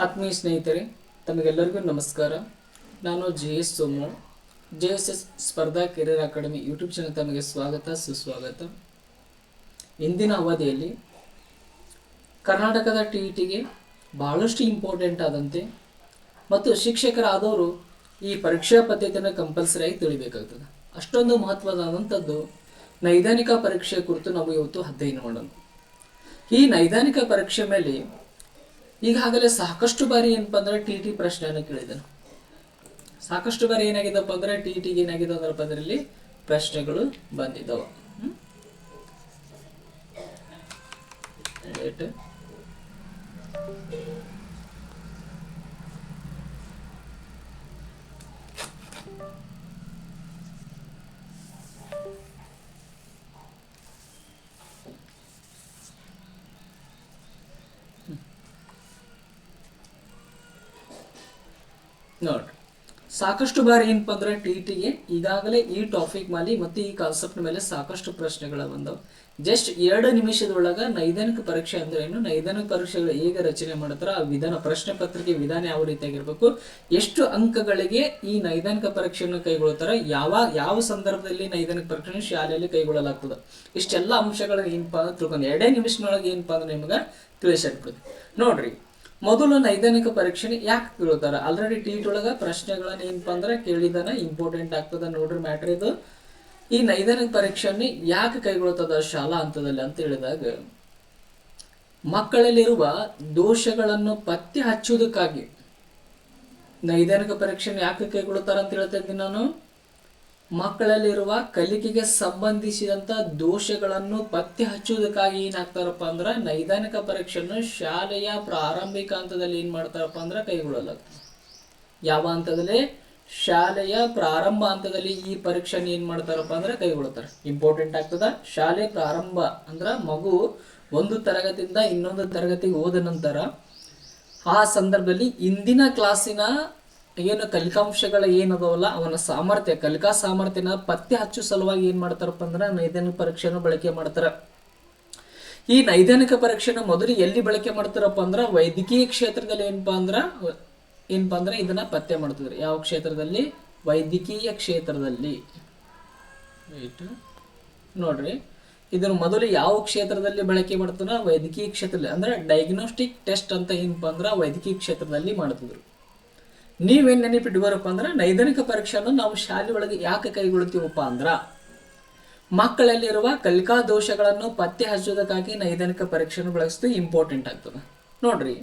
ಆತ್ಮೀಯ ಸ್ನೇಹಿತರೆ, ತಮಗೆಲ್ಲರಿಗೂ ನಮಸ್ಕಾರ. ನಾನು JS ಸೋಮು, JSS ಸ್ಪರ್ಧಾ ಕೆರಿಯರ್ ಅಕಾಡೆಮಿ ಯೂಟ್ಯೂಬ್ ಚಾನಲ್ ತಮಗೆ ಸ್ವಾಗತ ಸುಸ್ವಾಗತ. ಇಂದಿನ ಅವಧಿಯಲ್ಲಿ ಕರ್ನಾಟಕದ TETಗೆ ಬಹಳಷ್ಟು ಇಂಪಾರ್ಟೆಂಟ್ ಆದಂತೆ ಮತ್ತು ಶಿಕ್ಷಕರಾದವರು ಈ ಪರೀಕ್ಷಾ ಪದ್ಧತಿಯನ್ನು ಕಂಪಲ್ಸರಿಯಾಗಿ ತಿಳಿಬೇಕಾಗ್ತದೆ. ಅಷ್ಟೊಂದು ಮಹತ್ವದಾದಂಥದ್ದು ನೈದಾನಿಕ ಪರೀಕ್ಷೆ ಕುರಿತು ನಾವು ಇವತ್ತು ಅಧ್ಯಯನ ಮಾಡೋಣ. ಈ ನೈದಾನಿಕ ಪರೀಕ್ಷೆ ಮೇಲೆ ಈಗಾಗಲೇ ಸಾಕಷ್ಟು ಬಾರಿ ಏನಪ್ಪ ಅಂದ್ರೆ TET ಪ್ರಶ್ನೆಯನ್ನು ಕೇಳಿದನು. ಸಾಕಷ್ಟು ಬಾರಿ ಏನಾಗಿದ್ದಪ್ಪ ಅಂದ್ರೆ TETಗೆ ಏನಾಗಿದೆ ಅಂದ್ರಪ್ಪ ಅದರಲ್ಲಿ ಪ್ರಶ್ನೆಗಳು ಬಂದಿದ್ದವು. ನೋಡ್ರಿ, ಸಾಕಷ್ಟು ಬಾರಿ ಏನಪ್ಪ ಅಂದ್ರೆ TETಗೆ ಈಗಾಗಲೇ ಈ ಟಾಪಿಕ್ ಮೇಲೆ ಮತ್ತು ಈ ಕಾನ್ಸೆಪ್ಟ್ ಮೇಲೆ ಸಾಕಷ್ಟು ಪ್ರಶ್ನೆಗಳು ಬಂದವು. ಜಸ್ಟ್ 2 ನಿಮಿಷದೊಳಗ ನೈದಾನಿಕ ಪರೀಕ್ಷೆ ಅಂದ್ರೆ ಏನು, ನೈದಾನಿಕ ಪರೀಕ್ಷೆಗಳು ಹೇಗೆ ರಚನೆ ಮಾಡ್ತಾರ, ಆ ವಿಧಾನ, ಪ್ರಶ್ನೆ ಪತ್ರಿಕೆ ವಿಧಾನ ಯಾವ ರೀತಿಯಾಗಿರ್ಬೇಕು, ಎಷ್ಟು ಅಂಕಗಳಿಗೆ ಈ ನೈದಾನಿಕ ಪರೀಕ್ಷೆಯನ್ನು ಕೈಗೊಳ್ಳುತ್ತಾರೆ, ಯಾವ ಸಂದರ್ಭದಲ್ಲಿ ನೈದಾನಿಕ ಪರೀಕ್ಷೆಯನ್ನು ಶಾಲೆಯಲ್ಲಿ ಕೈಗೊಳ್ಳಲಾಗ್ತದೆ, ಇಷ್ಟೆಲ್ಲ ಅಂಶಗಳು ಏನಪ್ಪಾ ಅಂದ್ರೆ ತಿಳ್ಕೊಂಡು 2 ನಿಮಿಷದೊಳಗೆ ಏನಪ್ಪಾ ಅಂದ್ರೆ ನಿಮ್ಗೆ ತಿಳಿಸಿಬಿಡ್ತದೆ. ನೋಡ್ರಿ, ಮೊದಲು ನೈದಾನಿಕ ಪರೀಕ್ಷೆ ಯಾಕೆ ಕೇಳ್ತಾರ, ಆಲ್ರೆಡಿ TET ಒಳಗ ಪ್ರಶ್ನೆಗಳನ್ನ ಏನಪ್ಪಾ ಅಂದ್ರೆ ಕೇಳಿದಾನ, ಇಂಪಾರ್ಟೆಂಟ್ ಆಗ್ತದ. ನೋಡ್ರಿ ಮ್ಯಾಟ್ರ್ ಇದು. ಈ ನೈದಾನಿಕ ಪರೀಕ್ಷೆಯನ್ನು ಯಾಕೆ ಕೈಗೊಳ್ತದ ಶಾಲಾ ಹಂತದಲ್ಲಿ ಅಂತ ಹೇಳಿದಾಗ, ಮಕ್ಕಳಲ್ಲಿರುವ ದೋಷಗಳನ್ನು ಪತ್ತೆ ಹಚ್ಚುವುದಕ್ಕಾಗಿ ನೈದಾನಿಕ ಪರೀಕ್ಷೆಯನ್ನು ಯಾಕೆ ಕೈಗೊಳ್ತಾರ ಅಂತ ಹೇಳ್ತಾ ಇದ್ದೀನಿ ನಾನು. ಮಕ್ಕಳಲ್ಲಿರುವ ಕಲಿಕೆಗೆ ಸಂಬಂಧಿಸಿದಂತ ದೋಷಗಳನ್ನು ಪತ್ತೆ ಹಚ್ಚುವುದಕ್ಕಾಗಿ ಏನಾಗ್ತಾರಪ್ಪ ಅಂದ್ರ ನೈದಾನಿಕ ಪರೀಕ್ಷೆಯನ್ನು ಶಾಲೆಯ ಪ್ರಾರಂಭಿಕ ಹಂತದಲ್ಲಿ ಏನ್ ಮಾಡ್ತಾರಪ್ಪ ಅಂದ್ರ ಕೈಗೊಳ್ಳಲಾಗ್ತದೆ. ಯಾವ ಹಂತದಲ್ಲಿ? ಶಾಲೆಯ ಪ್ರಾರಂಭ ಹಂತದಲ್ಲಿ ಈ ಪರೀಕ್ಷೆಯನ್ನು ಏನ್ ಮಾಡ್ತಾರಪ್ಪ ಅಂದ್ರೆ ಕೈಗೊಳ್ತಾರೆ. ಇಂಪಾರ್ಟೆಂಟ್ ಆಗ್ತದ. ಶಾಲೆ ಪ್ರಾರಂಭ ಅಂದ್ರ ಮಗು ಒಂದು ತರಗತಿಯಿಂದ ಇನ್ನೊಂದು ತರಗತಿಗೆ ಹೋದ ನಂತರ ಆ ಸಂದರ್ಭದಲ್ಲಿ ಇಂದಿನ ಕ್ಲಾಸಿನ ಏನು ಕಲಿಕಾಂಶಗಳ ಏನದವಲ್ಲ ಅವನ ಸಾಮರ್ಥ್ಯ, ಕಲಿಕಾ ಸಾಮರ್ಥ್ಯನ ಪತ್ತೆ ಹಚ್ಚು ಸಲುವಾಗಿ ಏನ್ ಮಾಡ್ತಾರಪ್ಪ ಅಂದ್ರೆ ನೈದಾನಿಕ ಪರೀಕ್ಷೆಯನ್ನು ಬಳಕೆ ಮಾಡ್ತಾರ. ಈ ನೈದಾನಿಕ ಪರೀಕ್ಷೆನ ಮೊದಲು ಎಲ್ಲಿ ಬಳಕೆ ಮಾಡ್ತಾರಪ್ಪ ಅಂದ್ರ ವೈದ್ಯಕೀಯ ಕ್ಷೇತ್ರದಲ್ಲಿ ಏನಪ್ಪಾ ಅಂದ್ರೆ ಇದನ್ನ ಪತ್ತೆ ಮಾಡ್ತಿದ್ರು. ಯಾವ ಕ್ಷೇತ್ರದಲ್ಲಿ? ವೈದ್ಯಕೀಯ ಕ್ಷೇತ್ರದಲ್ಲಿ. ನೋಡ್ರಿ, ಇದನ್ನು ಮೊದಲು ಯಾವ ಕ್ಷೇತ್ರದಲ್ಲಿ ಬಳಕೆ ಮಾಡ್ತಾರ? ವೈದ್ಯಕೀಯ ಕ್ಷೇತ್ರದಲ್ಲಿ. ಅಂದ್ರೆ ಡಯಾಗ್ನೋಸ್ಟಿಕ್ ಟೆಸ್ಟ್ ಅಂತ ಏನಪ್ಪಾ ಅಂದ್ರ ವೈದ್ಯಕೀಯ ಕ್ಷೇತ್ರದಲ್ಲಿ ಮಾಡ್ತಿದ್ರು. ನೀವೇನ್ ನೆನಪಿಟ್ಕೋರಪ್ಪ ಅಂದ್ರೆ ನೈದಾನಿಕ ಪರೀಕ್ಷೆಯನ್ನು ನಾವು ಶಾಲೆ ಒಳಗೆ ಯಾಕೆ ಕೈಗೊಳ್ತೀವಪ್ಪ ಅಂದ್ರ ಮಕ್ಕಳಲ್ಲಿರುವ ಕಲಿಕಾ ದೋಷಗಳನ್ನು ಪತ್ತೆ ಹಚ್ಚೋದಕ್ಕಾಗಿ ನೈದಾನಿಕ ಪರೀಕ್ಷೆಯನ್ನು ಬಳಸಿದ್ದು ಇಂಪಾರ್ಟೆಂಟ್ ಆಗ್ತದೆ. ನೋಡ್ರಿ,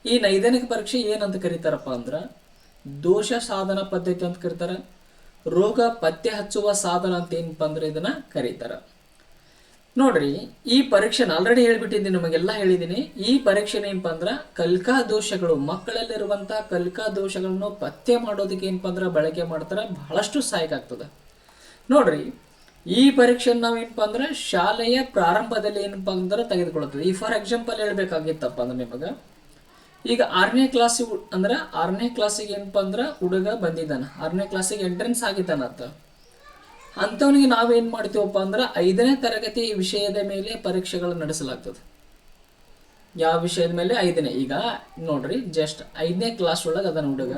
ಈ ನೈದಾನಿಕ ಪರೀಕ್ಷೆ ಏನಂತ ಕರೀತಾರಪ್ಪ ಅಂದ್ರ ದೋಷ ಸಾಧನ ಪದ್ಧತಿ ಅಂತ ಕರೀತಾರ. ರೋಗ ಪತ್ತೆ ಹಚ್ಚುವ ಸಾಧನ ಅಂತ ಏನಪ್ಪ ಅಂದ್ರೆ ಇದನ್ನ ಕರೀತಾರ. ನೋಡ್ರಿ, ಈ ಪರೀಕ್ಷೆನ ಆಲ್ರೆಡಿ ಹೇಳ್ಬಿಟ್ಟಿದ್ದೀನಿ, ನಿಮಗೆಲ್ಲ ಹೇಳಿದ್ದೀನಿ. ಈ ಪರೀಕ್ಷೆನ ಏನಪ್ಪ ಅಂದ್ರ ಕಲಿಕಾ ದೋಷಗಳು, ಮಕ್ಕಳಲ್ಲಿರುವಂತಹ ಕಲಿಕಾ ದೋಷಗಳನ್ನು ಪತ್ತೆ ಮಾಡೋದಕ್ಕೆ ಏನಪ್ಪ ಅಂದ್ರ ಬಳಕೆ ಮಾಡ್ತಾರ. ಬಹಳಷ್ಟು ಸಹಾಯಕ ಆಗ್ತದೆ. ನೋಡ್ರಿ, ಈ ಪರೀಕ್ಷೆ ನಾವ್ ಏನಪ್ಪಾ ಅಂದ್ರೆ ಶಾಲೆಯ ಪ್ರಾರಂಭದಲ್ಲಿ ಏನಪ್ಪಾ ಅಂದ್ರೆ ತೆಗೆದುಕೊಳ್ಳುತ್ತದೆ. ಈ ಫಾರ್ ಎಕ್ಸಾಂಪಲ್ ಹೇಳ್ಬೇಕಾಗಿತ್ತಪ್ಪ ಅಂದ್ರೆ ನಿಮಗ ಈಗ 6ನೇ ಕ್ಲಾಸಿಗೆ ಅಂದ್ರೆ 6ನೇ ಕ್ಲಾಸಿಗೆ ಏನಪ್ಪಾ ಅಂದ್ರ ಹುಡುಗ ಬಂದಿದ್ದಾನ, 6ನೇ ಕ್ಲಾಸಿಗೆ ಎಂಟ್ರೆನ್ಸ್ ಆಗಿದ್ದಾನ ಅಂತವನಿಗೆ ನಾವೇನ್ ಮಾಡ್ತೀವಪ್ಪ ಅಂದ್ರೆ 5ನೇ ತರಗತಿ ವಿಷಯದ ಮೇಲೆ ಪರೀಕ್ಷೆಗಳನ್ನು ನಡೆಸಲಾಗ್ತದೆ. ಯಾವ ವಿಷಯದ ಮೇಲೆ? 5ನೇ. ಈಗ ನೋಡ್ರಿ, ಜಸ್ಟ್ 5ನೇ ಕ್ಲಾಸ್ ಒಳಗೆ ಅದನ್ನ ಹುಡುಗ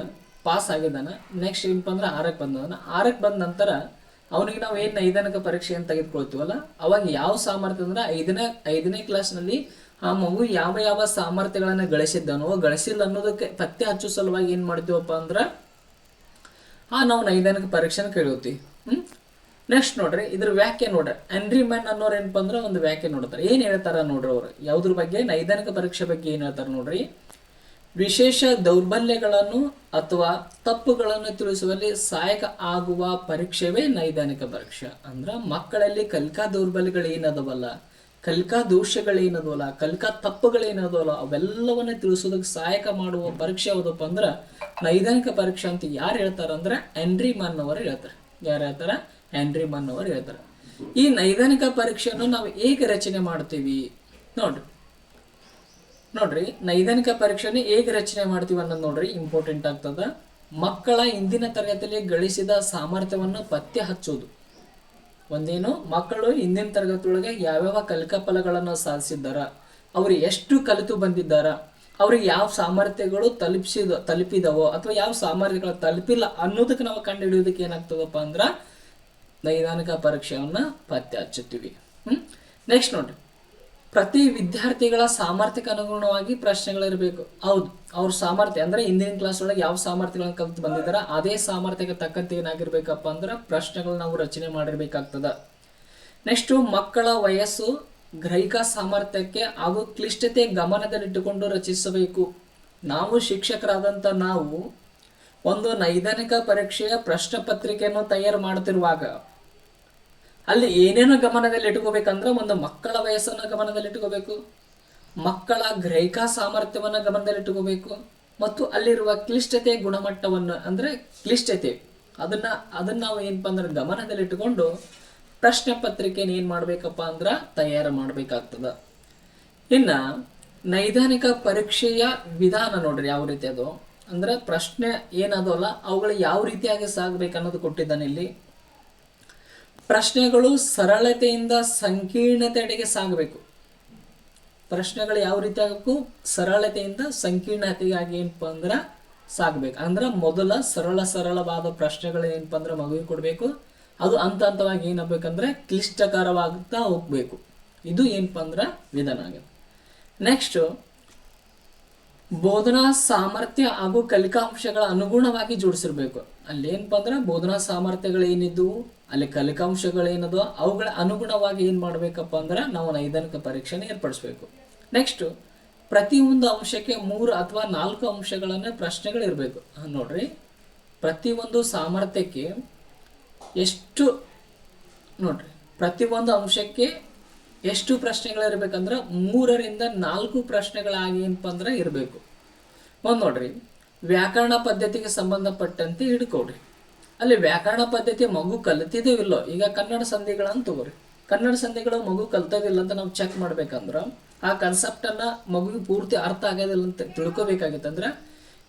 ಪಾಸ್ ಆಗಿದ್ದಾನ. ನೆಕ್ಸ್ಟ್ ಏನಪ್ಪ ಅಂದ್ರೆ 6ಕ್ಕೆ ಬಂದವನ. 6ಕ್ಕೆ ಬಂದ ನಂತರ ಅವನಿಗೆ ನಾವು ಏನು ನೈದಾನಿಕ ಪರೀಕ್ಷೆ ಅಂತ ತೆಗೆದುಕೊಳ್ತೀವಲ್ಲ, ಅವಾಗ ಯಾವ ಸಾಮರ್ಥ್ಯ ಅಂದ್ರೆ 5ನೇ ಕ್ಲಾಸ್ನಲ್ಲಿ ಆ ಮಗು ಯಾವ ಸಾಮರ್ಥ್ಯಗಳನ್ನ ಗಳಿಸಿಲ್ಲ ಅನ್ನೋದಕ್ಕೆ ಪತ್ತೆ ಹಚ್ಚೋ ಸಲುವಾಗಿ ಏನ್ ಮಾಡ್ತೀವಪ್ಪ ಅಂದ್ರ ನಾವು ನೈದಾನಿಕ ಪರೀಕ್ಷೆನ ಕೈಗೊಳ್ತೀವಿ. ನೆಕ್ಸ್ಟ್ ನೋಡ್ರಿ, ಇದ್ರ ವ್ಯಾಖ್ಯೆ ನೋಡ್ರಿ. ಹೆನ್ರಿ ಮ್ಯಾನ್ ಅನ್ನೋರು ಏನಪ್ಪ ಅಂದ್ರೆ ಒಂದು ವ್ಯಾಖ್ಯೆ ನೋಡ್ತಾರೆ. ಏನ್ ಹೇಳ್ತಾರ ನೋಡ್ರಿ ಅವ್ರು, ಯಾವ್ದ್ರ ಬಗ್ಗೆ? ನೈದಾನಿಕ ಪರೀಕ್ಷೆ ಬಗ್ಗೆ ಏನ್ ಹೇಳ್ತಾರ ನೋಡ್ರಿ. ವಿಶೇಷ ದೌರ್ಬಲ್ಯಗಳನ್ನು ಅಥವಾ ತಪ್ಪುಗಳನ್ನು ತಿಳಿಸುವಲ್ಲಿ ಸಹಾಯಕ ಆಗುವ ಪರೀಕ್ಷೆವೇ ನೈದಾನಿಕ ಪರೀಕ್ಷೆ. ಅಂದ್ರ ಮಕ್ಕಳಲ್ಲಿ ಕಲಿಕಾ ದೌರ್ಬಲ್ಯಗಳು ಏನದವಲ್ಲ, ಕಲಿಕಾ ದೋಷಗಳೇನದವಲ್ಲ, ಕಲಿಕಾ ತಪ್ಪುಗಳೇನದವಲ್ಲ ಅವೆಲ್ಲವನ್ನ ತಿಳಿಸೋದಕ್ಕೆ ಸಹಾಯಕ ಮಾಡುವ ಪರೀಕ್ಷೆ ಯಾವುದಪ್ಪ ಅಂದ್ರ ನೈದಾನಿಕ ಪರೀಕ್ಷೆ ಅಂತ ಯಾರು ಹೇಳ್ತಾರ ಅಂದ್ರೆ ಹೆನ್ರಿ ಮ್ಯಾನ್ ಅವರು ಹೇಳ್ತಾರೆ. ಯಾರು ಹೇಳ್ತಾರ? ಹೆನ್ರಿ ಮ್ಯಾನ್ ಅವರು ಹೇಳ್ತಾರೆ. ಈ ನೈದಾನಿಕ ಪರೀಕ್ಷೆಯನ್ನು ನಾವು ಹೇಗೆ ರಚನೆ ಮಾಡ್ತೀವಿ ನೋಡ್ರಿ, ನೈದಾನಿಕ ಪರೀಕ್ಷೆಯನ್ನು ಹೇಗೆ ರಚನೆ ಮಾಡ್ತೀವಿ ಅನ್ನೋದು ನೋಡ್ರಿ ಇಂಪಾರ್ಟೆಂಟ್ ಆಗ್ತದ. ಮಕ್ಕಳ ಇಂದಿನ ತರಗತಿಯಲ್ಲಿ ಗಳಿಸಿದ ಸಾಮರ್ಥ್ಯವನ್ನು ಪತ್ತೆ ಹಚ್ಚೋದು. ಒಂದೇನು, ಮಕ್ಕಳು ಇಂದಿನ ತರಗತಿಯೊಳಗೆ ಯಾವ್ಯಾವ ಕಲಿಕಾ ಫಲಗಳನ್ನು ಸಾಧಿಸಿದ್ದಾರ, ಅವರು ಎಷ್ಟು ಕಲಿತು ಬಂದಿದ್ದಾರ, ಅವ್ರಿಗೆ ಯಾವ ಸಾಮರ್ಥ್ಯಗಳು ತಲುಪಿದವೋ ಅಥವಾ ಯಾವ ಸಾಮರ್ಥ್ಯಗಳು ತಲುಪಿಲ್ಲ ಅನ್ನೋದಕ್ಕೆ ನಾವು ಕಂಡು ಹಿಡಿಯೋದಕ್ಕೆ ಏನಾಗ್ತದಪ್ಪ ಅಂದ್ರೆ ನೈದಾನಿಕ ಪರೀಕ್ಷೆಯನ್ನ ಪತ್ತೆ ಹಚ್ಚುತ್ತೀವಿ. ನೆಕ್ಸ್ಟ್ ನೋಡ್ರಿ, ಪ್ರತಿ ವಿದ್ಯಾರ್ಥಿಗಳ ಸಾಮರ್ಥ್ಯಕ್ಕೆ ಅನುಗುಣವಾಗಿ ಪ್ರಶ್ನೆಗಳಿರಬೇಕು. ಹೌದು, ಅವ್ರ ಸಾಮರ್ಥ್ಯ ಅಂದ್ರೆ ಹಿಂದಿನ ಕ್ಲಾಸ್ ಒಳಗೆ ಯಾವ ಸಾಮರ್ಥ್ಯಗಳನ್ನ ಕಲಿತು ಬಂದಿದಾರ ಅದೇ ಸಾಮರ್ಥ್ಯಕ್ಕೆ ತಕ್ಕಂತೆ ಏನಾಗಿರ್ಬೇಕಪ್ಪ ಅಂದ್ರೆ ಪ್ರಶ್ನೆಗಳು ನಾವು ರಚನೆ ಮಾಡಿರ್ಬೇಕಾಗ್ತದ. ನೆಕ್ಸ್ಟ್, ಮಕ್ಕಳ ವಯಸ್ಸು, ಗ್ರಹಿಕಾ ಸಾಮರ್ಥ್ಯಕ್ಕೆ ಹಾಗೂ ಕ್ಲಿಷ್ಟತೆ ಗಮನದಲ್ಲಿಟ್ಟುಕೊಂಡು ರಚಿಸಬೇಕು. ನಾವು ಶಿಕ್ಷಕರಾದಂಥ ನಾವು ಒಂದು ನೈದಾನಿಕ ಪರೀಕ್ಷೆಯ ಪ್ರಶ್ನೆ ಪತ್ರಿಕೆಯನ್ನು ತಯಾರು ಮಾಡ್ತಿರುವಾಗ ಅಲ್ಲಿ ಏನೇನೋ ಗಮನದಲ್ಲಿ ಇಟ್ಕೋಬೇಕಂದ್ರೆ ಒಂದು ಮಕ್ಕಳ ವಯಸ್ಸನ್ನು ಗಮನದಲ್ಲಿ ಇಟ್ಕೋಬೇಕು, ಮಕ್ಕಳ ಗ್ರಹಿಕಾ ಸಾಮರ್ಥ್ಯವನ್ನು ಗಮನದಲ್ಲಿ ಇಟ್ಕೋಬೇಕು, ಮತ್ತು ಅಲ್ಲಿರುವ ಕ್ಲಿಷ್ಟತೆ ಗುಣಮಟ್ಟವನ್ನು ಅಂದ್ರೆ ಕ್ಲಿಷ್ಟತೆ ಅದನ್ನ ನಾವು ಏನಪ್ಪ ಅಂದ್ರೆ ಗಮನದಲ್ಲಿ ಇಟ್ಟುಕೊಂಡು ಪ್ರಶ್ನೆ ಪತ್ರಿಕೆನ ಏನ್ ಮಾಡ್ಬೇಕಪ್ಪ ಅಂದ್ರ ತಯಾರು ಮಾಡ್ಬೇಕಾಗ್ತದ. ಇನ್ನ ನೈದಾನಿಕ ಪರೀಕ್ಷೆಯ ವಿಧಾನ ನೋಡ್ರಿ ಯಾವ ರೀತಿ ಅದು ಅಂದ್ರೆ ಪ್ರಶ್ನೆ ಏನದಲ್ಲ ಅವುಗಳು ಯಾವ ರೀತಿಯಾಗಿ ಸಾಗಬೇಕನ್ನೋದು ಕೊಟ್ಟಿದ್ದಾನೆ ಇಲ್ಲಿ. ಪ್ರಶ್ನೆಗಳು ಸರಳತೆಯಿಂದ ಸಂಕೀರ್ಣತೆಡೆಗೆ ಸಾಗಬೇಕು. ಪ್ರಶ್ನೆಗಳು ಯಾವ ರೀತಿ ಆಗಬೇಕು? ಸರಳತೆಯಿಂದ ಸಂಕೀರ್ಣತೆಗಾಗಿ ಏನಪ್ಪ ಅಂದ್ರ ಸಾಗಬೇಕು. ಅಂದ್ರೆ ಮೊದಲ ಸರಳವಾದ ಪ್ರಶ್ನೆಗಳು ಏನಪ್ಪ ಅಂದ್ರೆ ಮಗುವಿಗೆ ಕೊಡಬೇಕು, ಅದು ಹಂತವಾಗಿ ಏನಾಗಬೇಕಂದ್ರೆ ಕ್ಲಿಷ್ಟಕರವಾಗುತ್ತಾ ಹೋಗ್ಬೇಕು. ಇದು ಏನಪ್ಪ ಅಂದ್ರೆ ವಿಧಾನ ಆಗುತ್ತೆ. ನೆಕ್ಸ್ಟ್, ಬೋಧನಾ ಸಾಮರ್ಥ್ಯ ಹಾಗೂ ಕಲಿಕಾಂಶಗಳ ಅನುಗುಣವಾಗಿ ಜೋಡಿಸಿರ್ಬೇಕು. ಅಲ್ಲಿ ಏನಪ್ಪ ಅಂದ್ರೆ ಬೋಧನಾ ಸಾಮರ್ಥ್ಯಗಳು ಏನಿದ್ವು, ಅಲ್ಲಿ ಕಲಿಕಾಂಶಗಳು ಏನದು ಅವುಗಳ ಅನುಗುಣವಾಗಿ ಏನ್ ಮಾಡ್ಬೇಕಪ್ಪ ಅಂದ್ರೆ ನಾವು ನೈದಾನಿಕ ಪರೀಕ್ಷೆನ ಏರ್ಪಡಿಸ್ಬೇಕು. ನೆಕ್ಸ್ಟ್, ಪ್ರತಿಯೊಂದು ಅಂಶಕ್ಕೆ 3 ಅಥವಾ 4 ಅಂಶಗಳನ್ನ ಪ್ರಶ್ನೆಗಳು ಇರಬೇಕು. ನೋಡ್ರಿ, ಪ್ರತಿಯೊಂದು ಸಾಮರ್ಥ್ಯಕ್ಕೆ ಎಷ್ಟು ನೋಡ್ರಿ ಪ್ರತಿಯೊಂದು ಅಂಶಕ್ಕೆ ಎಷ್ಟು ಪ್ರಶ್ನೆಗಳಿರ್ಬೇಕಂದ್ರೆ 3 ರಿಂದ 4 ಪ್ರಶ್ನೆಗಳಾಗಿ ಏನಪ್ಪ ಅಂದ್ರೆ ಇರಬೇಕು. ನೋಡ್ರಿ, ವ್ಯಾಕರಣ ಪದ್ಧತಿಗೆ ಸಂಬಂಧಪಟ್ಟಂತೆ ಹಿಡ್ಕೊಡ್ರಿ. ಅಲ್ಲಿ ವ್ಯಾಕರಣ ಪದ್ಧತಿ ಮಗು ಕಲಿತಿದೇವಿಲ್ಲೋ, ಈಗ ಕನ್ನಡ ಸಂಧಿಗಳನ್ನ ತಗೋರಿ, ಕನ್ನಡ ಸಂಧಿಗಳು ಮಗು ಕಲ್ತದಿಲ್ಲ ಅಂತ ನಾವು ಚೆಕ್ ಮಾಡ್ಬೇಕಂದ್ರ ಆ ಕಾನ್ಸೆಪ್ಟ್ ಅನ್ನ ಮಗುವಿಗೆ ಪೂರ್ತಿ ಅರ್ಥ ಆಗೋದಿಲ್ಲ ಅಂತ ತಿಳ್ಕೊಬೇಕಾಗಿತ್ತಂದ್ರ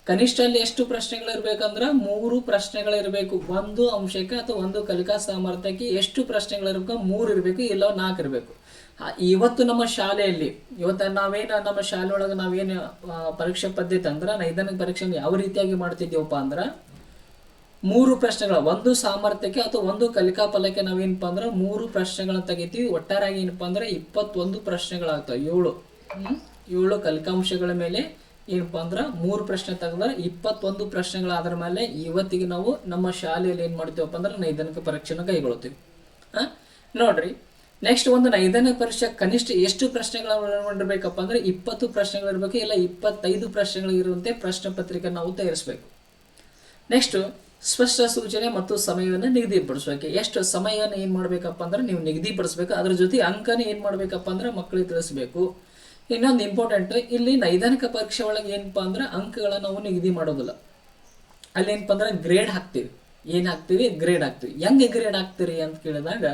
ಕನಿಷ್ಠ ಅಲ್ಲಿ ಎಷ್ಟು ಪ್ರಶ್ನೆಗಳಿರ್ಬೇಕಂದ್ರ 3 ಪ್ರಶ್ನೆಗಳಿರ್ಬೇಕು. ಒಂದು ಅಂಶಕ್ಕೆ ಅಥವಾ ಒಂದು ಕಲಿಕಾ ಸಾಮರ್ಥ್ಯಕ್ಕೆ ಎಷ್ಟು ಪ್ರಶ್ನೆಗಳಿರ್ಬೇಕು? 3 ಇರಬೇಕು, ಇಲ್ಲ 4 ಇರಬೇಕು. ಇವತ್ತು ನಮ್ಮ ಶಾಲೆಯಲ್ಲಿ ನಮ್ಮ ಶಾಲೆ ಒಳಗೆ ನಾವೇನು ಪರೀಕ್ಷಾ ಪದ್ಧತಿ ಅಂದ್ರೆ ನೈದಾನಿಕ ಪರೀಕ್ಷೆಯನ್ನು ಯಾವ ರೀತಿಯಾಗಿ ಮಾಡ್ತಿದ್ದೀವಪ್ಪ ಅಂದ್ರೆ 3 ಪ್ರಶ್ನೆಗಳ ಒಂದು ಸಾಮರ್ಥ್ಯಕ್ಕೆ ಅಥವಾ ಒಂದು ಕಲಿಕಾ ಫಲಕ್ಕೆ ನಾವೇನಪ್ಪ ಅಂದ್ರೆ 3 ಪ್ರಶ್ನೆಗಳನ್ನ ತೆಗಿತೀವಿ. ಒಟ್ಟಾರಾಗಿ ಏನಪ್ಪಾ ಅಂದ್ರೆ 21 ಪ್ರಶ್ನೆಗಳಾಗ್ತವೆ. 7 ಕಲಿಕಾಂಶಗಳ ಮೇಲೆ ಏನಪ್ಪಾ ಅಂದ್ರೆ 3 ಪ್ರಶ್ನೆ ತೆಗೆದ್ರೆ 21 ಪ್ರಶ್ನೆಗಳಾದ್ರ ಮೇಲೆ ಇವತ್ತಿಗೆ ನಾವು ನಮ್ಮ ಶಾಲೆಯಲ್ಲಿ ಏನ್ ಮಾಡ್ತೀವಪ್ಪ ಅಂದ್ರೆ ನೈದಾನಿಕ ಪರೀಕ್ಷೆನ ಕೈಗೊಳ್ತೀವಿ. ನೋಡ್ರಿ, ನೆಕ್ಸ್ಟ್, ಒಂದು ನೈದಾನಿಕ ಪರೀಕ್ಷೆ ಕನಿಷ್ಠ ಎಷ್ಟು ಪ್ರಶ್ನೆಗಳು ಒಳಗೊಂಡಿರ್ಬೇಕಪ್ಪ ಅಂದ್ರೆ 20 ಪ್ರಶ್ನೆಗಳಿರ್ಬೇಕು, ಇಲ್ಲ 25 ಪ್ರಶ್ನೆಗಳಿರುವಂತೆ ಪ್ರಶ್ನೆ ಪತ್ರಿಕೆ ನಾವು ತಯಾರಿಸಬೇಕು. ನೆಕ್ಸ್ಟ್, ಸ್ಪಷ್ಟ ಸೂಚನೆ ಮತ್ತು ಸಮಯವನ್ನು ನಿಗದಿಪಡಿಸಬೇಕು. ಎಷ್ಟು ಸಮಯವನ್ನು ಏನ್ ಮಾಡ್ಬೇಕಪ್ಪ ಅಂದ್ರೆ ನೀವು ನಿಗದಿಪಡಿಸ್ಬೇಕು, ಅದ್ರ ಜೊತೆ ಅಂಕನ ಏನ್ ಮಾಡ್ಬೇಕಪ್ಪ ಅಂದ್ರೆ ಮಕ್ಕಳಿಗೆ ತಿಳಿಸ್ಬೇಕು. ಇನ್ನೊಂದು ಇಂಪಾರ್ಟೆಂಟ್, ಇಲ್ಲಿ ನೈದಾನಿಕ ಪರೀಕ್ಷೆ ಒಳಗೆ ಏನಪ್ಪಾ ಅಂದ್ರೆ ಅಂಕಗಳನ್ನ ನಾವು ನಿಗದಿ ಮಾಡೋದಿಲ್ಲ. ಅಲ್ಲಿ ಏನಪ್ಪ ಅಂದ್ರೆ ಗ್ರೇಡ್ ಹಾಕ್ತಿವಿ. ಏನ್ ಹಾಕ್ತಿವಿ? ಗ್ರೇಡ್ ಹಾಕ್ತಿವಿ. ಹೆಂಗೆ ಗ್ರೇಡ್ ಹಾಕ್ತಿರಿ ಅಂತ ಕೇಳಿದಾಗ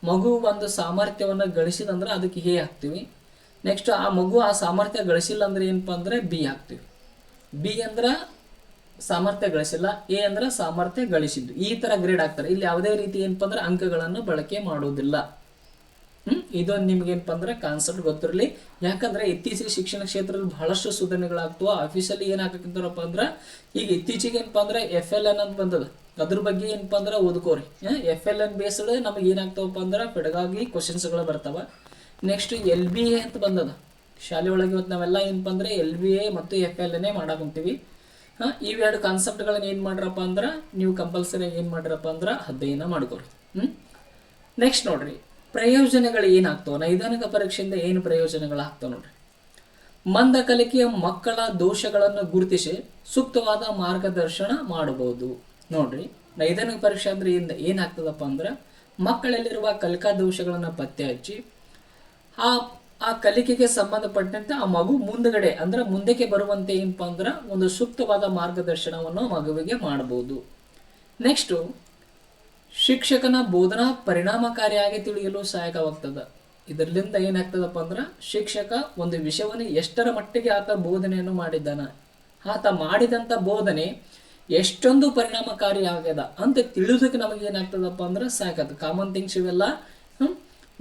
ಮಗು ಒಂದು ಸಾಮರ್ಥ್ಯವನ್ನ ಗಳಿಸಿದಂದ್ರೆ ಅದಕ್ಕೆ ಎ ಹಾಕ್ತಿವಿ. ನೆಕ್ಸ್ಟ್, ಆ ಮಗು ಆ ಸಾಮರ್ಥ್ಯ ಗಳಿಸಿಲ್ಲ ಅಂದ್ರೆ ಏನಪ್ಪಾ ಅಂದ್ರೆ ಬಿ ಹಾಕ್ತಿವಿ. ಬಿ ಅಂದ್ರ ಸಾಮರ್ಥ್ಯ ಗಳಿಸಿಲ್ಲ, ಎ ಅಂದ್ರ ಸಾಮರ್ಥ್ಯ ಗಳಿಸಿದ್ದು. ಈ ತರ ಗ್ರೇಡ್ ಹಾಕ್ತಾರೆ. ಇಲ್ಲಿ ಯಾವುದೇ ರೀತಿ ಏನಪ್ಪಾ ಅಂದ್ರೆ ಅಂಕಗಳನ್ನು ಬಳಕೆ ಮಾಡೋದಿಲ್ಲ. ಇದೊಂದು ನಿಮ್ಗೆ ಏನಪ್ಪಾ ಅಂದ್ರೆ ಕಾನ್ಸೆಪ್ಟ್ ಗೊತ್ತಿರಲಿ. ಯಾಕಂದ್ರೆ ಇತ್ತೀಚೆಗೆ ಶಿಕ್ಷಣ ಕ್ಷೇತ್ರದಲ್ಲಿ ಬಹಳಷ್ಟು ಸುಧಾರಣೆಗಳಾಗ್ತವ. ಆಫೀಸಲ್ಲಿ ಏನ್ ಹಾಕಿರ್ತಾರಪ್ಪ ಅಂದ್ರ ಈಗ ಇತ್ತೀಚೆಗೆ ಏನಪ್ಪಾ ಅಂದ್ರೆ FLN ಅಂತ ಬಂದದ. ಅದ್ರ ಬಗ್ಗೆ ಏನಪ್ಪಾ ಅಂದ್ರೆ ಓದ್ಕೋರಿ. FLN ಬೇಸ್ಡ್ ನಮಗೆ ಏನಾಗ್ತಾವಪ್ಪ ಅಂದ್ರೆ ಪೆಡಗಾಗಿ ಕ್ವಶನ್ಸ್ಗಳು ಬರ್ತಾವ. ನೆಕ್ಸ್ಟ್ LBA ಅಂತ ಬಂದದ. ಶಾಲೆ ಒಳಗೆ ಇವತ್ತು ನಾವೆಲ್ಲ ಏನಪ್ಪಾ ಅಂದ್ರೆ LBA ಮತ್ತು FLN ಮಾಡಕ್ ಹೊಂತೀವಿ. ಇವೆರಡು ಕಾನ್ಸೆಪ್ಟ್ಗಳನ್ನ ಏನ್ ಮಾಡ್ರಪ್ಪ ಅಂದ್ರ ನೀವು ಕಂಪಲ್ಸರಿ ಏನ್ ಮಾಡ್ರಪ್ಪ ಅಂದ್ರ ಅಧ್ಯಯನ ಮಾಡ್ಕೋರಿ. ನೆಕ್ಸ್ಟ್ ನೋಡ್ರಿ, ಪ್ರಯೋಜನಗಳು ಏನಾಗ್ತಾವ ನೈದಾನಿಕ ಪರೀಕ್ಷೆಯಿಂದ ಏನು ಪ್ರಯೋಜನಗಳಾಗ್ತಾವ ನೋಡ್ರಿ. ಮಂದ ಕಲಿಕೆಯ ಮಕ್ಕಳ ದೋಷಗಳನ್ನು ಗುರುತಿಸಿ ಸೂಕ್ತವಾದ ಮಾರ್ಗದರ್ಶನ ಮಾಡಬಹುದು. ನೋಡ್ರಿ, ನೈದಾನಿಕ ಪರೀಕ್ಷೆ ಅಂದ್ರೆ ಏನಾಗ್ತದಪ್ಪ ಅಂದ್ರೆ ಮಕ್ಕಳಲ್ಲಿರುವ ಕಲಿಕಾ ದೋಷಗಳನ್ನ ಪತ್ತೆ ಹಚ್ಚಿ ಆ ಕಲಿಕೆಗೆ ಸಂಬಂಧಪಟ್ಟಂತೆ ಆ ಮಗು ಮುಂದಗಡೆ ಅಂದ್ರೆ ಮುಂದಕ್ಕೆ ಬರುವಂತೆ ಏನಪ್ಪಾ ಅಂದ್ರೆ ಒಂದು ಸೂಕ್ತವಾದ ಮಾರ್ಗದರ್ಶನವನ್ನು ಮಗುವಿಗೆ ಮಾಡಬಹುದು. ನೆಕ್ಸ್ಟ್, ಶಿಕ್ಷಕನ ಬೋಧನಾ ಪರಿಣಾಮಕಾರಿಯಾಗಿ ತಿಳಿಯಲು ಸಹಾಯಕವಾಗ್ತದ. ಇದರಿಂದ ಏನಾಗ್ತದಪ್ಪ ಅಂದ್ರೆ ಶಿಕ್ಷಕ ಒಂದು ವಿಷಯವನ್ನು ಎಷ್ಟರ ಮಟ್ಟಿಗೆ ಆತ ಬೋಧನೆಯನ್ನು ಮಾಡಿದ್ದಾನ, ಆತ ಮಾಡಿದಂಥ ಬೋಧನೆ ಎಷ್ಟೊಂದು ಪರಿಣಾಮಕಾರಿ ಆಗ್ಯದ ಅಂತ ತಿಳಿಯೋದಕ್ಕೆ ನಮಗೆ ಏನಾಗ್ತದಪ್ಪ ಅಂದ್ರೆ ಸಾಕಾಗ್ತದೆ. ಕಾಮನ್ ಥಿಂಗ್ಸ್ ಇವೆಲ್ಲ.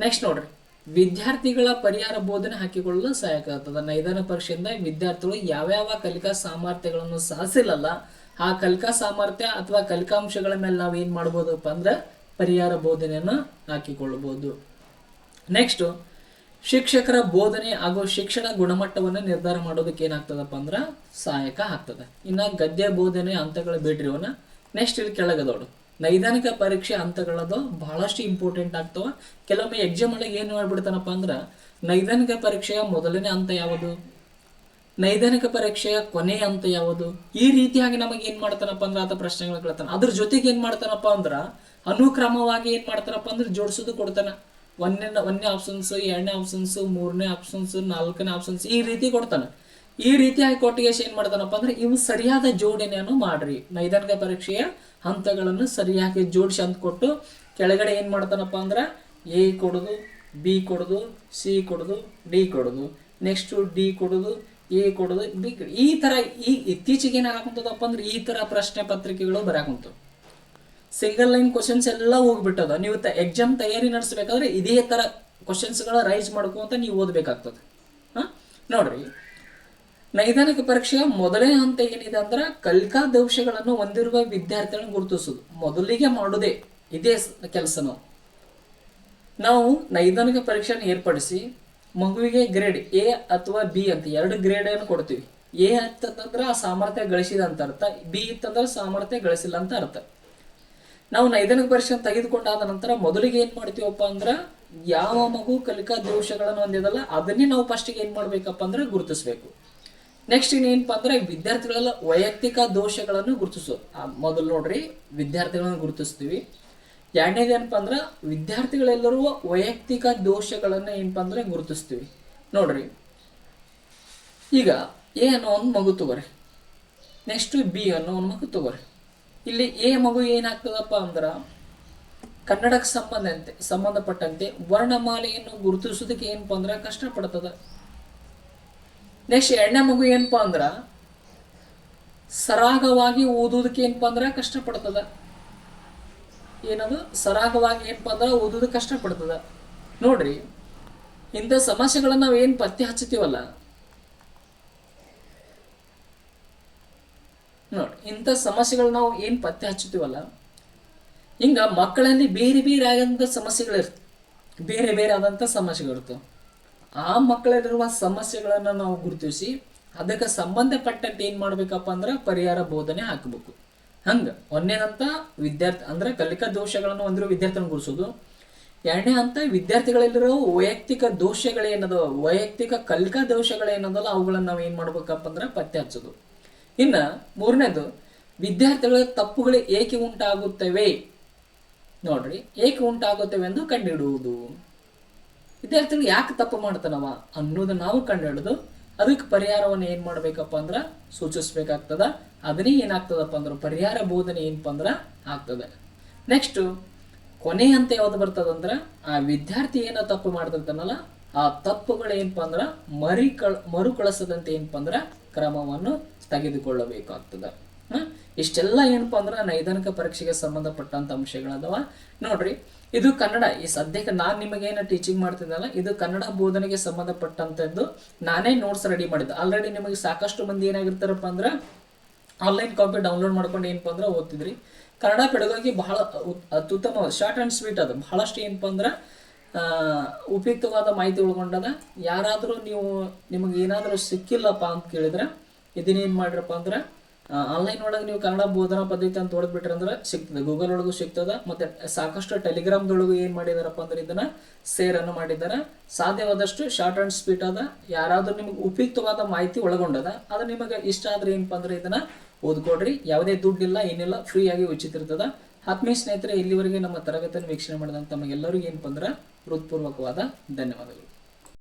ನೆಕ್ಸ್ಟ್ ನೋಡ್ರಿ, ವಿದ್ಯಾರ್ಥಿಗಳ ಪರಿಹಾರ ಬೋಧನೆ ಹಾಕಿಕೊಳ್ಳಲು ಸಹಾಯಕ ಆಗ್ತದೆ. ನೈದಾನಿಕ ಪರೀಕ್ಷೆಯಿಂದ ವಿದ್ಯಾರ್ಥಿಗಳು ಯಾವ್ಯಾವ ಕಲಿಕಾ ಸಾಮರ್ಥ್ಯಗಳನ್ನು ಸಾಧಿಸಿಲ್ಲಲ್ಲ ಆ ಕಲಿಕಾ ಸಾಮರ್ಥ್ಯ ಅಥವಾ ಕಲಿಕಾಂಶಗಳ ಮೇಲೆ ನಾವು ಏನು ಮಾಡ್ಬೋದಪ್ಪ ಅಂದ್ರೆ ಪರಿಹಾರ ಬೋಧನೆಯನ್ನು ಹಾಕಿಕೊಳ್ಳಬಹುದು. ನೆಕ್ಸ್ಟ್, ಶಿಕ್ಷಕರ ಬೋಧನೆ ಹಾಗೂ ಶಿಕ್ಷಣ ಗುಣಮಟ್ಟವನ್ನು ನಿರ್ಧಾರ ಮಾಡೋದಕ್ಕೆ ಏನಾಗ್ತದಪ್ಪ ಅಂದ್ರೆ ಸಹಾಯಕ ಆಗ್ತದೆ. ಇನ್ನು ಗದ್ಯ ಬೋಧನೆ ಹಂತಗಳು ಬಿಡ್ರಿ ಅವನ್ನ. ನೆಕ್ಸ್ಟ್ ಇಲ್ಲಿ ಕೆಳಗದೋಡು ನೈದಾನಿಕ ಪರೀಕ್ಷೆ ಹಂತಗಳದು ಬಹಳಷ್ಟು ಇಂಪಾರ್ಟೆಂಟ್ ಆಗ್ತವ. ಕೆಲವೊಮ್ಮೆ ಎಕ್ಸಾಮ್ ಒಳಗೆ ಏನು ಮಾಡ್ಬಿಡ್ತಾನಪ್ಪ ಅಂದ್ರೆ ನೈದಾನಿಕ ಪರೀಕ್ಷೆಯ ಮೊದಲನೇ ಹಂತ ಯಾವುದು, ನೈದಾನಿಕ ಪರೀಕ್ಷೆಯ ಕೊನೆಯ ಹಂತ ಯಾವುದು, ಈ ರೀತಿಯಾಗಿ ನಮಗೆ ಏನ್ ಮಾಡ್ತಾನಪ್ಪ ಅಂದ್ರೆ ಆತ ಪ್ರಶ್ನೆಗಳು ಕೇಳ್ತಾನೆ. ಅದ್ರ ಜೊತೆಗೆ ಏನ್ ಮಾಡ್ತಾನಪ್ಪ ಅಂದ್ರ ಅನುಕ್ರಮವಾಗಿ ಏನ್ ಮಾಡ್ತಾನಪ್ಪ ಅಂದ್ರೆ ಜೋಡಿಸೋದು ಕೊಡ್ತಾನ. ಒಂದನೇ ಆಪ್ಷನ್ಸ್, ಎರಡನೇ ಆಪ್ಷನ್ಸ್, ಮೂರನೇ ಆಪ್ಷನ್ಸ್, ನಾಲ್ಕನೇ ಆಪ್ಷನ್ಸ್, ಈ ರೀತಿ ಕೊಡ್ತಾನೆ. ಈ ರೀತಿಯಾಗಿ ಕೊಟ್ಟಿಗೆ ಏನ್ ಮಾಡ್ತಾನಪ್ಪ ಅಂದ್ರೆ ಇವು ಸರಿಯಾದ ಜೋಡಣೆಯನ್ನು ಮಾಡ್ರಿ. ನೈದಾನಿಕ ಪರೀಕ್ಷೆಯ ಹಂತಗಳನ್ನು ಸರಿಯಾಗಿ ಜೋಡಿಸಿ ಅಂತ ಕೊಟ್ಟು ಕೆಳಗಡೆ ಏನ್ ಮಾಡ್ತಾನಪ್ಪ ಅಂದ್ರೆ ಎ ಕೊಡೋದು, ಬಿ ಕೊಡೋದು, ಸಿ ಕೊಡೋದು, ಡಿ ಕೊಡೋದು, ನೆಕ್ಸ್ಟ್ ಡಿ ಕೊಡೋದು, ಎ ಕೊಡೋದು, ಬಿ ಕೊಡೋದು. ಈ ತರ ಇತ್ತೀಚೆಗೆ ಏನಾಗಂತದಪ್ಪ ಅಂದ್ರೆ ಈ ತರ ಪ್ರಶ್ನೆ ಪತ್ರಿಕೆಗಳು ಬರಾಕುಂತು. ಸಿಂಗಲ್ ಲೈನ್ ಕ್ವಶನ್ಸ್ ಎಲ್ಲ ಹೋಗ್ಬಿಟ್ಟದ. ನೀವು ಎಕ್ಸಾಮ್ ತಯಾರಿ ನಡೆಸಬೇಕಾದ್ರೆ ಇದೇ ತರ ಕ್ವಶನ್ಸ್ಗಳ ರೈಸ್ ಮಾಡ್ಕೊಂತ ನೀವು ಓದಬೇಕಾಗ್ತದೆ. ನೋಡ್ರಿ, ನೈದಾನಿಕ ಪರೀಕ್ಷೆಯ ಮೊದಲನೇ ಹಂತ ಏನಿದೆ ಅಂದ್ರೆ ಕಲಿಕಾ ದೋಷಗಳನ್ನು ಹೊಂದಿರುವ ವಿದ್ಯಾರ್ಥಿಗಳನ್ನು ಗುರುತಿಸುವುದು. ಮೊದಲಿಗೆ ಮಾಡುದೇ ಇದೇ ಕೆಲಸ. ನಾವು ನೈದಾನಿಕ ಪರೀಕ್ಷೆಯನ್ನು ಏರ್ಪಡಿಸಿ ಮಗುವಿಗೆ ಗ್ರೇಡ್ ಎ ಅಥವಾ ಬಿ ಅಂತ ಎರಡು ಗ್ರೇಡ್ ಅನ್ನು ಕೊಡ್ತೀವಿ. ಎ ಅಂತಂದ್ರೆ ಆ ಸಾಮರ್ಥ್ಯ ಗಳಿಸಿದ ಅಂತ ಅರ್ಥ, ಬಿ ಇತ್ತಂದ್ರೆ ಸಾಮರ್ಥ್ಯ ಗಳಿಸಿಲ್ಲ ಅಂತ ಅರ್ಥ. ನಾವು ನೈದಾನಿಕ ಪರೀಕ್ಷೆ ತೆಗೆದುಕೊಂಡಾದ ನಂತರ ಮೊದಲಿಗೆ ಏನ್ ಮಾಡ್ತೀವಪ್ಪ ಅಂದ್ರೆ ಯಾವ ಮಗು ಕಲಿಕಾ ದೋಷಗಳನ್ನು ಹೊಂದಿದಲ್ಲ ಅದನ್ನೇ ನಾವು ಫಸ್ಟಿಗೆ ಏನ್ ಮಾಡ್ಬೇಕಪ್ಪ ಅಂದ್ರೆ ಗುರುತಿಸ್ಬೇಕು. ನೆಕ್ಸ್ಟ್ ಇನ್ನೇನಪ್ಪ ಅಂದ್ರೆ ವಿದ್ಯಾರ್ಥಿಗಳೆಲ್ಲ ವೈಯಕ್ತಿಕ ದೋಷಗಳನ್ನು ಗುರುತಿಸೋದು. ಮೊದಲು ನೋಡ್ರಿ, ವಿದ್ಯಾರ್ಥಿಗಳನ್ನು ಗುರುತಿಸ್ತೀವಿ. ಎರಡನೇದು ಏನಪ್ಪ ಅಂದ್ರೆ ವಿದ್ಯಾರ್ಥಿಗಳೆಲ್ಲರೂ ವೈಯಕ್ತಿಕ ದೋಷಗಳನ್ನ ಏನಪ್ಪ ಅಂದ್ರೆ ಗುರುತಿಸ್ತೀವಿ. ನೋಡ್ರಿ, ಈಗ ಎ ಅನ್ನೋ ಒಂದು ಮಗು ತಗೋರಿ, ನೆಕ್ಸ್ಟ್ ಬಿ ಅನ್ನೋ ಒಂದು ಮಗು ತಗೋರಿ. ಇಲ್ಲಿ ಎ ಮಗು ಏನಾಗ್ತದಪ್ಪ ಅಂದ್ರ ಕನ್ನಡಕ್ಕೆ ಸಂಬಂಧಪಟ್ಟಂತೆ ವರ್ಣಮಾಲೆಯನ್ನು ಗುರುತಿಸೋದಕ್ಕೆ ಏನಪ್ಪ ಅಂದ್ರೆ ಕಷ್ಟಪಡ್ತದ. ನೆಕ್ಸ್ಟ್ ಎರಡನೇ ಮಗು ಏನಪ್ಪಾ ಅಂದ್ರ ಸರಾಗವಾಗಿ ಓದೋದಕ್ಕೆ ಏನಪ್ಪಾ ಅಂದ್ರ ಕಷ್ಟಪಡ್ತದ. ಏನದು ಸರಾಗವಾಗಿ ಏನಪ್ಪಾ ಅಂದ್ರ ಓದೋದಕ್ಕೆ ಕಷ್ಟಪಡ್ತದ. ನೋಡ್ರಿ, ಇಂಥ ಸಮಸ್ಯೆಗಳನ್ನ ನಾವು ಏನು ಪತ್ತೆ ಹಚ್ಚುತ್ತೀವಲ್ಲ, ನೋಡಿ ಇಂಥ ಸಮಸ್ಯೆಗಳು ನಾವು ಏನು ಪತ್ತೆ ಹಚ್ಚುತ್ತೀವಲ್ಲ, ಹಿಂಗ ಮಕ್ಕಳಲ್ಲಿ ಬೇರೆ ಬೇರೆ ಆದಂಥ ಸಮಸ್ಯೆಗಳಿರ್ತವೆ, ಬೇರೆ ಬೇರೆ ಆದಂಥ ಸಮಸ್ಯೆಗಳಿರ್ತವೆ. ಆ ಮಕ್ಕಳಲ್ಲಿರುವ ಸಮಸ್ಯೆಗಳನ್ನ ನಾವು ಗುರುತಿಸಿ ಅದಕ್ಕೆ ಸಂಬಂಧಪಟ್ಟಂತೆ ಏನ್ ಮಾಡ್ಬೇಕಪ್ಪ ಅಂದ್ರೆ ಪರಿಹಾರ ಬೋಧನೆ ಹಾಕಬೇಕು. ಹಂಗ ಒಂದನೇದಂತ ವಿದ್ಯಾರ್ಥಿ ಅಂದ್ರೆ ಕಲಿಕಾ ದೋಷಗಳನ್ನು ಹೊಂದಿರೋ ವಿದ್ಯಾರ್ಥಿಗಳನ್ನು ಗುರುಸೋದು. ಎರಡನೇ ಹಂತ ವಿದ್ಯಾರ್ಥಿಗಳಲ್ಲಿರೋ ವೈಯಕ್ತಿಕ ದೋಷಗಳೇನದ, ವೈಯಕ್ತಿಕ ಕಲಿಕಾ ದೋಷಗಳೇನದಲ್ಲ ಅವುಗಳನ್ನ ನಾವು ಏನ್ ಮಾಡ್ಬೇಕಪ್ಪ ಅಂದ್ರೆ ಪತ್ತೆ ಹಚ್ಚೋದು. ಇನ್ನ ಮೂರನೇದು ವಿದ್ಯಾರ್ಥಿಗಳ ತಪ್ಪುಗಳು ಏಕೆ ಉಂಟಾಗುತ್ತವೆ, ನೋಡ್ರಿ, ಏಕೆ ಉಂಟಾಗುತ್ತವೆ ಎಂದು ಕಂಡುಹಿಡುವುದು. ವಿದ್ಯಾರ್ಥಿಗಳು ಯಾಕೆ ತಪ್ಪು ಮಾಡ್ತಾನವ ಅನ್ನೋದನ್ನ ನಾವು ಕಂಡುಹಿಡಿದು ಅದಕ್ಕೆ ಪರಿಹಾರವನ್ನು ಏನ್ ಮಾಡ್ಬೇಕಪ್ಪ ಅಂದ್ರ ಸೂಚಿಸ್ಬೇಕಾಗ್ತದ. ಅದನ್ನೇ ಏನಾಗ್ತದಪ್ಪ ಅಂದ್ರೆ ಪರಿಹಾರ ಬೋಧನೆ ಏನಪ್ಪ ಅಂದ್ರ ಆಗ್ತದೆ. ನೆಕ್ಸ್ಟ್ ಕೊನೆ ಹಂತ ಯಾವ್ದು ಬರ್ತದಂದ್ರ ಆ ವಿದ್ಯಾರ್ಥಿ ಏನೋ ತಪ್ಪು ಮಾಡ್ತಿರ್ತಾನಲ್ಲ ಆ ತಪ್ಪುಗಳು ಏನಪ್ಪ ಅಂದ್ರ ಮರುಕಳಿಸದಂತೆ ಏನಪ್ಪ ಅಂದ್ರ ಕ್ರಮವನ್ನು ತೆಗೆದುಕೊಳ್ಳಬೇಕಾಗ್ತದ. ಇಷ್ಟೆಲ್ಲ ಏನಪ್ಪಾ ಅಂದ್ರ ನೈದಾನಿಕ ಪರೀಕ್ಷೆಗೆ ಸಂಬಂಧಪಟ್ಟಂತ ಅಂಶಗಳದವ. ನೋಡ್ರಿ, ಇದು ಕನ್ನಡ. ಈ ಸದ್ಯಕ್ಕೆ ನಾನು ನಿಮಗೇನು ಟೀಚಿಂಗ್ ಮಾಡ್ತಿದ್ದಲ್ಲ ಇದು ಕನ್ನಡ ಬೋಧನೆಗೆ ಸಂಬಂಧಪಟ್ಟಂತದ್ದು ನಾನೇ ನೋಟ್ಸ್ ರೆಡಿ ಮಾಡಿದ್ದೆ. ಆಲ್ರೆಡಿ ನಿಮಗೆ ಸಾಕಷ್ಟು ಮಂದಿ ಏನಾಗಿರ್ತಾರಪ್ಪ ಅಂದ್ರೆ ಆನ್ಲೈನ್ ಕಾಪಿ ಡೌನ್ಲೋಡ್ ಮಾಡ್ಕೊಂಡು ಏನಪ್ಪ ಅಂದ್ರೆ ಓದ್ತಿದ್ರಿ. ಕನ್ನಡ ಪೆಡಗಾಗಿ ಬಹಳ ಅತ್ಯುತ್ತಮ, ಶಾರ್ಟ್ ಆ್ಯಂಡ್ ಸ್ವೀಟ್ ಅದು. ಬಹಳಷ್ಟು ಏನಪ್ಪ ಅಂದ್ರೆ ಉಪಯುಕ್ತವಾದ ಮಾಹಿತಿ ಒಳಗೊಂಡದ. ಯಾರಾದರೂ ನಿಮಗೆ ಏನಾದರೂ ಸಿಕ್ಕಿಲ್ಲಪ್ಪ ಅಂತ ಕೇಳಿದ್ರೆ ಇದನ್ನೇನು ಮಾಡಿರಪ್ಪ ಅಂದ್ರೆ ಆನ್ಲೈನ್ ಒಳಗೆ ನೀವು ಕನ್ನಡ ಬೋಧನಾ ಪದ್ಧತಿ ಅಂತ ಹೊಡೆದ್ಬಿಟ್ರೆ ಅಂದ್ರೆ ಸಿಗ್ತದೆ. ಗೂಗಲ್ ಒಳಗೂ ಸಿಗ್ತದ. ಮತ್ತೆ ಸಾಕಷ್ಟು ಟೆಲಿಗ್ರಾಮ್ದೊಳಗೂ ಏನು ಮಾಡಿದಾರಪ್ಪ ಅಂದ್ರೆ ಇದನ್ನ ಸೇರನ್ನು ಮಾಡಿದ್ದಾರೆ. ಸಾಧ್ಯವಾದಷ್ಟು ಶಾರ್ಟ್ ಆ್ಯಂಡ್ ಸ್ವೀಟ್ ಅದ. ಯಾರಾದ್ರೂ ನಿಮ್ಗೆ ಉಪಯುಕ್ತವಾದ ಮಾಹಿತಿ ಒಳಗೊಂಡದ ಅದು ನಿಮಗೆ ಇಷ್ಟ ಆದ್ರೆ ಏನಪ್ಪ ಅಂದ್ರೆ ಇದನ್ನ ಓದ್ಕೊಡ್ರಿ. ಯಾವುದೇ ದುಡ್ಡಿಲ್ಲ, ಏನಿಲ್ಲ, ಫ್ರೀ ಆಗಿ ಉಚಿತ ಇರ್ತದ. ಆತ್ಮೀಯ ಸ್ನೇಹಿತರೆ, ಇಲ್ಲಿವರೆಗೆ ನಮ್ಮ ತರಗತಿಯನ್ನು ವೀಕ್ಷಣೆ ಮಾಡಿದಂತ ತಮಗೆಲ್ಲರಿಗೂ ಏನಪ್ಪ ಅಂದ್ರೆ ಹೃತ್ಪೂರ್ವಕವಾದ ಧನ್ಯವಾದಗಳು.